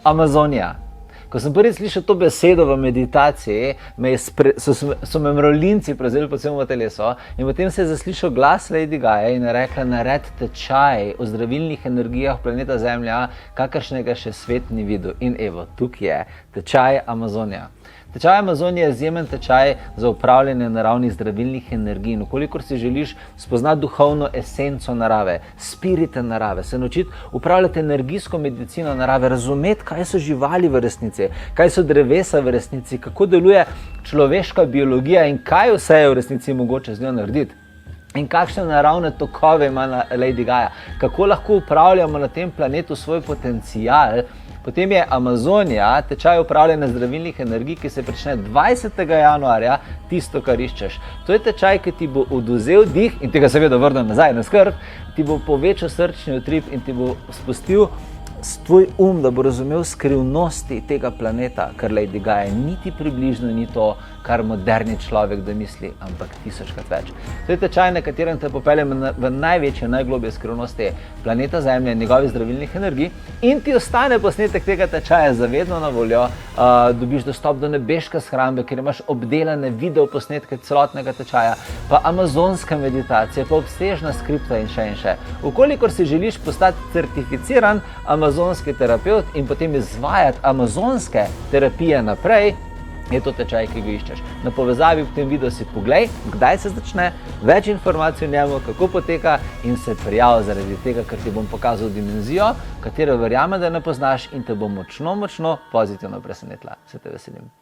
Amazonija. Ko sem prvi slišal to besedo v meditaciji, so me mravljinci prevzeli po celem telesu in potem se je zaslišal glas Lady Gaje in je rekla: naredi tečaj o zdravilnih energijah planeta Zemlja, kakršnega še svet ni videl. In evo, tukaj je tečaj Amazonija. Tečaj Amazonije je izjemen tečaj za upravljanje naravnih zdravilnih energij. In kolikor si želiš spoznati duhovno esenco narave, spirite narave, se naučiti upravljati energijsko medicino narave, razumeti, kaj so živali v resnici, kaj so drevesa v resnici, kako deluje človeška biologija in kaj vse je v resnici mogoče z njo narediti. In kakšne naravne tokove ima Lady Gaja, kako lahko upravljamo na tem planetu svoj potencial. Potem je Amazonija, tečaj upravljanja zdravilnih energij, ki se prične 20. januarja, tisto, kar iščeš. To je tečaj, ki ti bo oduzel dih in tega seveda vrnil nazaj na skrb, ti bo povečal srčni utrip in ti bo spustil tvoj da bo razumel skrivnosti tega planeta, kar Lady Gaja niti približno ni to, kar moderni človek domisli, ampak tisočkrat več. To je tečaj, na katerem te popeljem v največje, najglobje skrivnosti planeta Zemlje, njegovih zdravilnih energij in ti ostane posnetek tega tečaja zavedno na voljo. Dobiš dostop do nebeške shrambe, kjer imaš obdelane video posnetke celotnega tečaja, pa amazonska meditacija, pa obsežna skripta in še in še. Vkolikor si želiš postati certificiran amazonski terapevt in potem izvajati amazonske terapije naprej, je to tečaj, ki ga iščeš. Na povezavi v tem videu si poglej, kdaj se začne, več informacij o njemu, kako poteka in se prijavi zaradi tega, ker ti bom pokazal dimenzijo, katero verjamem, da ne poznaš in te bo močno pozitivno presenetila. Se te veselim.